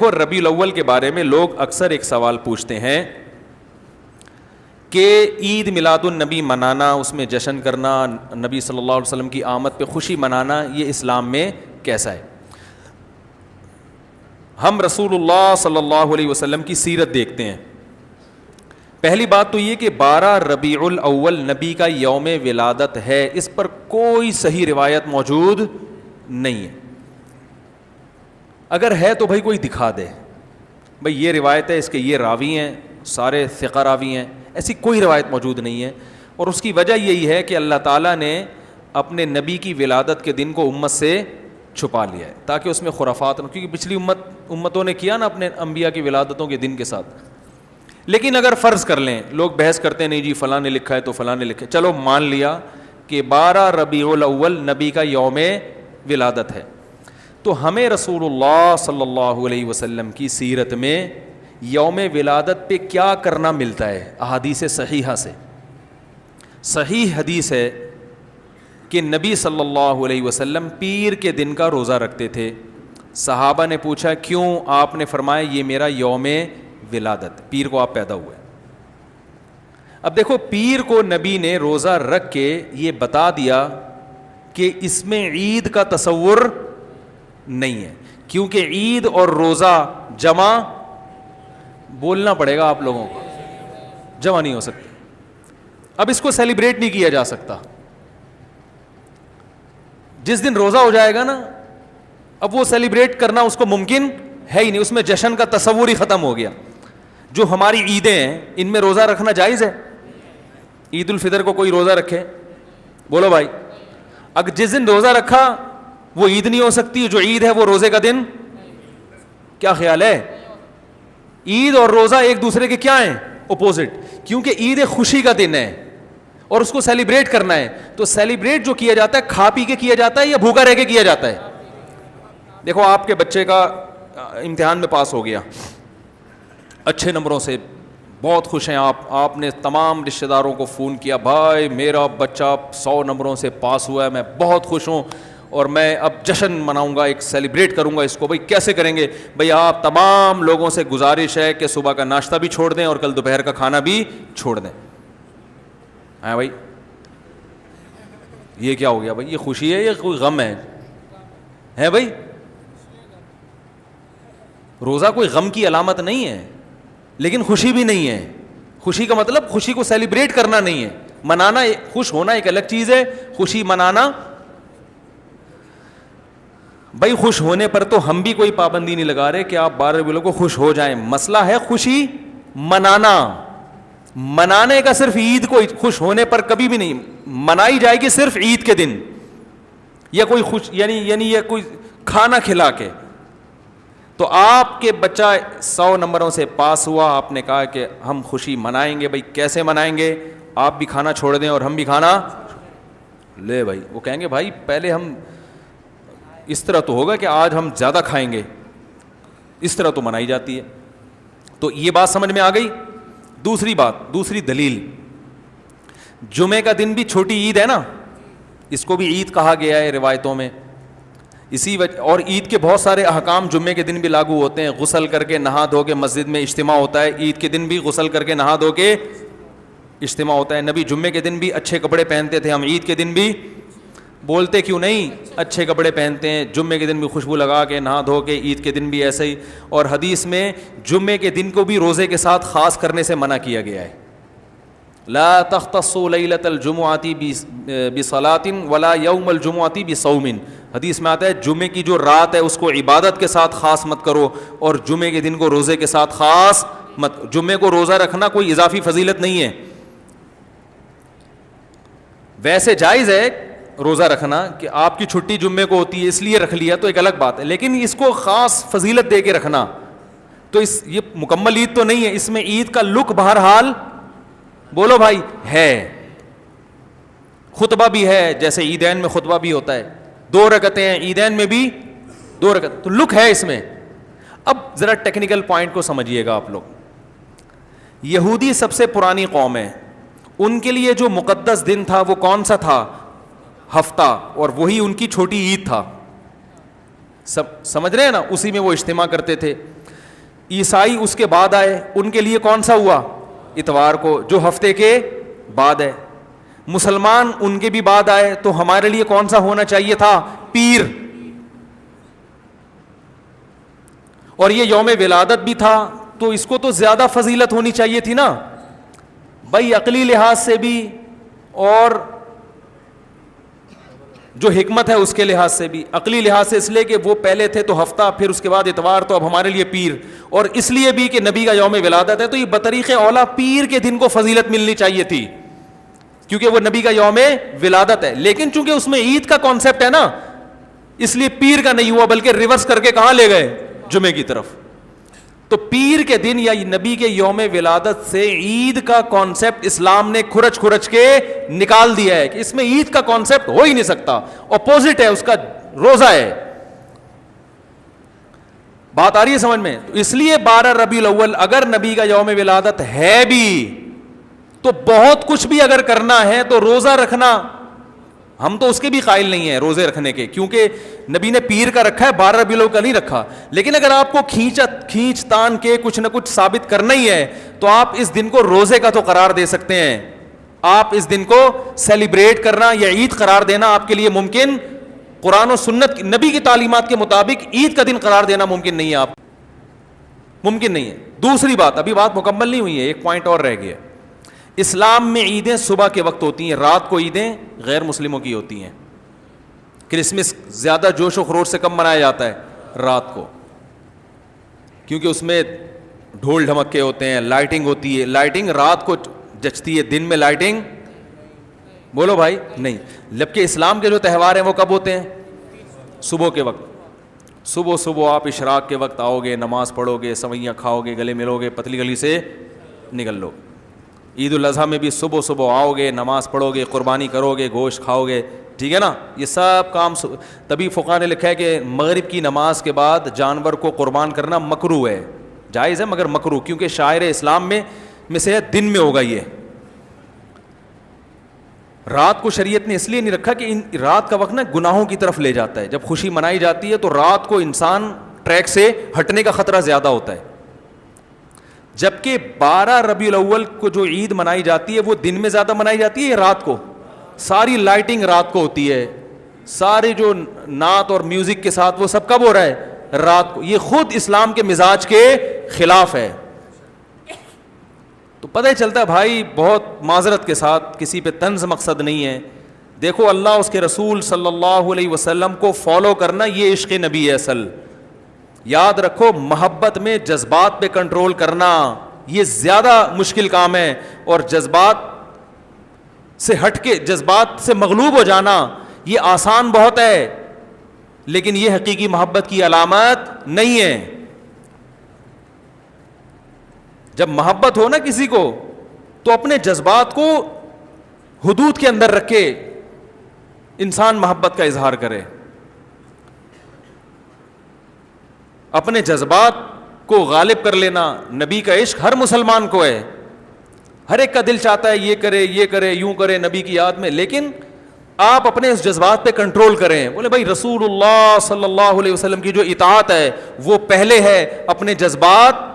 کو ربیع الاول کے بارے میں لوگ اکثر ایک سوال پوچھتے ہیں کہ عید میلاد النبی منانا، اس میں جشن کرنا، نبی صلی اللہ علیہ وسلم کی آمد پہ خوشی منانا، یہ اسلام میں کیسا ہے؟ ہم رسول اللہ صلی اللہ علیہ وسلم کی سیرت دیکھتے ہیں. پہلی بات تو یہ کہ 12 ربیع الاول نبی کا یوم ولادت ہے، اس پر کوئی صحیح روایت موجود نہیں ہے. اگر ہے تو بھائی کوئی دکھا دے، بھائی یہ روایت ہے، اس کے یہ راوی ہیں، سارے ثقہ راوی ہیں. ایسی کوئی روایت موجود نہیں ہے، اور اس کی وجہ یہی ہے کہ اللہ تعالیٰ نے اپنے نبی کی ولادت کے دن کو امت سے چھپا لیا ہے تاکہ اس میں خرافات نہ، کیونکہ پچھلی امتوں نے کیا نا اپنے انبیاء کی ولادتوں کے دن کے ساتھ. لیکن اگر فرض کر لیں، لوگ بحث کرتے نہیں جی فلاں نے لکھا ہے تو فلاں نے لکھا ہے، چلو مان لیا کہ 12 ربیع الاول نبی کا یوم ولادت ہے، تو ہمیں رسول اللہ صلی اللہ علیہ وسلم کی سیرت میں یوم ولادت پہ کیا کرنا ملتا ہے؟ احادیث صحیحہ سے صحیح حدیث ہے کہ نبی صلی اللہ علیہ وسلم پیر کے دن کا روزہ رکھتے تھے. صحابہ نے پوچھا کیوں؟ آپ نے فرمایا یہ میرا یوم ولادت، پیر کو آپ پیدا ہوئے. اب دیکھو، پیر کو نبی نے روزہ رکھ کے یہ بتا دیا کہ اس میں عید کا تصور نہیں ہے، کیونکہ عید اور روزہ جمع، بولنا پڑے گا آپ لوگوں کو، جمع نہیں ہو سکتے. اب اس کو سیلیبریٹ نہیں کیا جا سکتا. جس دن روزہ ہو جائے گا نا، اب وہ سیلیبریٹ کرنا اس کو ممکن ہے ہی نہیں، اس میں جشن کا تصور ہی ختم ہو گیا. جو ہماری عیدیں ہیں ان میں روزہ رکھنا جائز ہے؟ عید الفطر کو کوئی روزہ رکھے؟ بولو بھائی. اگر جس دن روزہ رکھا وہ عید نہیں ہو سکتی، جو عید ہے وہ روزے کا دن. کیا خیال ہے؟ عید اور روزہ ایک دوسرے کے کیا ہیں؟ اپوزٹ. کیونکہ عید ایک خوشی کا دن ہے اور اس کو سیلیبریٹ کرنا ہے. تو سیلیبریٹ جو کیا جاتا ہے کھا پی کے کیا جاتا ہے یا بھوکا رہ کے کیا جاتا ہے؟ دیکھو، آپ کے بچے کا امتحان میں پاس ہو گیا اچھے نمبروں سے، بہت خوش ہیں آپ نے تمام رشتہ داروں کو فون کیا، بھائی میرا بچہ 100 نمبروں سے پاس ہوا ہے، میں بہت خوش ہوں اور میں اب جشن مناؤں گا، ایک سیلیبریٹ کروں گا اس کو. بھائی کیسے کریں گے؟ بھائی آپ تمام لوگوں سے گزارش ہے کہ صبح کا ناشتہ بھی چھوڑ دیں اور کل دوپہر کا کھانا بھی چھوڑ دیں. ہاں بھائی، یہ کیا ہو گیا بھائی؟ یہ خوشی ہے یا کوئی غم ہے بھائی؟ روزہ کوئی غم کی علامت نہیں ہے، لیکن خوشی بھی نہیں ہے. خوشی کا مطلب خوشی کو سیلیبریٹ کرنا نہیں ہے، منانا. خوش ہونا ایک الگ چیز ہے، خوشی منانا. بھائی خوش ہونے پر تو ہم بھی کوئی پابندی نہیں لگا رہے کہ آپ 12 ربیع الاول کو خوش ہو جائیں. مسئلہ ہے خوشی منانا. منانے کا صرف عید کو خوش ہونے پر کبھی بھی نہیں منائی جائے گی، صرف عید کے دن یا کوئی خوش یعنی یہ کوئی کھانا کھلا کے. تو آپ کے بچہ 100 نمبروں سے پاس ہوا، آپ نے کہا کہ ہم خوشی منائیں گے. بھائی کیسے منائیں گے؟ آپ بھی کھانا چھوڑ دیں اور ہم بھی کھانا لے. بھائی وہ کہیں گے بھائی پہلے ہم اس طرح تو ہوگا کہ آج ہم زیادہ کھائیں گے، اس طرح تو منائی جاتی ہے. تو یہ بات سمجھ میں آ گئی. دوسری بات، دوسری دلیل، جمعے کا دن بھی چھوٹی عید ہے نا، اس کو بھی عید کہا گیا ہے روایتوں میں. اسی وجہ، اور عید کے بہت سارے احکام جمعے کے دن بھی لاگو ہوتے ہیں. غسل کر کے نہا دھو کے مسجد میں اجتماع ہوتا ہے، عید کے دن بھی غسل کر کے نہا دھو کے اجتماع ہوتا ہے. نبی جمعے کے دن بھی اچھے کپڑے پہنتے تھے، ہم عید کے دن بھی بولتے کیوں نہیں اچھے کپڑے پہنتے ہیں. جمعے کے دن بھی خوشبو لگا کے نہا دھو کے، عید کے دن بھی ایسے ہی. اور حدیث میں جمعے کے دن کو بھی روزے کے ساتھ خاص کرنے سے منع کیا گیا ہے. لا تختصوا لیلۃ الجمعۃ بصلاۃ ولا یوم الجمعۃ بصوم. حدیث میں آتا ہے جمعے کی جو رات ہے اس کو عبادت کے ساتھ خاص مت کرو اور جمعے کے دن کو روزے کے ساتھ خاص مت. جمعے کو روزہ رکھنا کوئی اضافی فضیلت نہیں ہے. ویسے جائز ہے روزہ رکھنا کہ آپ کی چھٹی جمعے کو ہوتی ہے اس لیے رکھ لیا تو ایک الگ بات ہے، لیکن اس کو خاص فضیلت دے کے رکھنا تو یہ مکمل عید تو نہیں ہے. اس میں عید کا لک بہرحال بولو بھائی ہے. خطبہ بھی ہے، جیسے عیدین میں خطبہ بھی ہوتا ہے، 2 رکعتیں ہیں، عیدین میں بھی 2 رکعت، تو لک ہے اس میں. اب ذرا ٹیکنیکل پوائنٹ کو سمجھیے گا آپ لوگ. یہودی سب سے پرانی قوم ہے، ان کے لیے جو مقدس دن تھا وہ کون سا تھا؟ ہفتہ، اور وہی ان کی چھوٹی عید تھا. سمجھ رہے ہیں نا؟ اسی میں وہ اجتماع کرتے تھے. عیسائی اس کے بعد آئے, ان کے لیے کون سا ہوا؟ اتوار کو, جو ہفتے کے بعد ہے. مسلمان ان کے بھی بعد آئے, تو ہمارے لیے کون سا ہونا چاہیے تھا؟ پیر. اور یہ یوم ولادت بھی تھا, تو اس کو تو زیادہ فضیلت ہونی چاہیے تھی نا بھائی, عقلی لحاظ سے بھی اور جو حکمت ہے اس کے لحاظ سے بھی. عقلی لحاظ سے اس لیے کہ وہ پہلے تھے تو ہفتہ, پھر اس کے بعد اتوار, تو اب ہمارے لیے پیر. اور اس لیے بھی کہ نبی کا یوم ولادت ہے, تو یہ بطریق اولا پیر کے دن کو فضیلت ملنی چاہیے تھی, کیونکہ وہ نبی کا یوم ولادت ہے. لیکن چونکہ اس میں عید کا کانسیپٹ ہے نا, اس لیے پیر کا نہیں ہوا, بلکہ ریورس کر کے کہاں لے گئے؟ جمعے کی طرف. تو پیر کے دن یا نبی کے یوم ولادت سے عید کا کانسیپٹ اسلام نے کھرچ کے نکال دیا ہے کہ اس میں عید کا کانسیپٹ ہو ہی نہیں سکتا, اپوزٹ ہے اس کا, روزہ ہے. بات آ رہی ہے سمجھ میں؟ تو اس لیے 12 ربیع الاول اگر نبی کا یوم ولادت ہے بھی, تو بہت کچھ بھی اگر کرنا ہے تو روزہ رکھنا, ہم تو اس کے بھی قائل نہیں ہیں روزے رکھنے کے, کیونکہ نبی نے پیر کا رکھا ہے, 12 ربیع الاول کا نہیں رکھا. لیکن اگر آپ کو کھینچ تان کے کچھ نہ کچھ ثابت کرنا ہی ہے, تو آپ اس دن کو روزے کا تو قرار دے سکتے ہیں. آپ اس دن کو سیلیبریٹ کرنا یا عید قرار دینا آپ کے لیے ممکن, قرآن و سنت نبی کی تعلیمات کے مطابق عید کا دن قرار دینا ممکن نہیں ہے, آپ ممکن نہیں ہے. دوسری بات, ابھی بات مکمل نہیں ہوئی ہے, ایک پوائنٹ اور رہ گیا. اسلام میں عیدیں صبح کے وقت ہوتی ہیں, رات کو عیدیں غیر مسلموں کی ہوتی ہیں. کرسمس زیادہ جوش و خروش سے کم منایا جاتا ہے رات کو, کیونکہ اس میں ڈھول ڈھمکے ہوتے ہیں, لائٹنگ ہوتی ہے. لائٹنگ رات کو جچتی ہے, دن میں لائٹنگ بولو بھائی نہیں. جبکہ اسلام کے جو تہوار ہیں وہ کب ہوتے ہیں؟ صبح کے وقت. صبح آپ اشراق کے وقت آؤ گے, نماز پڑھو گے, سوئیاں کھاؤ گے, گلے ملو گے, پتلی گلی سے نکل لو. عید الاضحیٰ میں بھی صبح آؤ گے, نماز پڑھو گے, قربانی کرو گے, گوشت کھاؤ گے, ٹھیک ہے نا. یہ سب کام تبھی فقہا نے لکھا ہے کہ مغرب کی نماز کے بعد جانور کو قربان کرنا مکروہ ہے, جائز ہے مگر مکروہ, کیونکہ شاعر اسلام میں سے ہے, دن میں ہوگا. یہ رات کو شریعت نے اس لیے نہیں رکھا کہ رات کا وقت نا گناہوں کی طرف لے جاتا ہے. جب خوشی منائی جاتی ہے تو رات کو انسان ٹریک سے ہٹنے کا خطرہ زیادہ ہوتا ہے. جبکہ 12 ربیع الاول کو جو عید منائی جاتی ہے وہ دن میں زیادہ منائی جاتی ہے یا رات کو؟ ساری لائٹنگ رات کو ہوتی ہے, سارے جو نعت اور میوزک کے ساتھ وہ سب کب ہو رہا ہے؟ رات کو. یہ خود اسلام کے مزاج کے خلاف ہے. تو پتہ ہی چلتا ہے بھائی, بہت معذرت کے ساتھ, کسی پہ طنز مقصد نہیں ہے. دیکھو اللہ اس کے رسول صلی اللہ علیہ وسلم کو فالو کرنا یہ عشق نبی ہے اصل. یاد رکھو, محبت میں جذبات پہ کنٹرول کرنا یہ زیادہ مشکل کام ہے, اور جذبات سے ہٹ کے, جذبات سے مغلوب ہو جانا یہ آسان بہت ہے, لیکن یہ حقیقی محبت کی علامت نہیں ہے. جب محبت ہو نا کسی کو, تو اپنے جذبات کو حدود کے اندر رکھ کے انسان محبت کا اظہار کرے. اپنے جذبات کو غالب کر لینا, نبی کا عشق ہر مسلمان کو ہے, ہر ایک کا دل چاہتا ہے یہ کرے یوں کرے نبی کی یاد میں, لیکن آپ اپنے اس جذبات پہ کنٹرول کریں. بولے بھائی رسول اللہ صلی اللہ علیہ وسلم کی جو اطاعت ہے وہ پہلے ہے, اپنے جذبات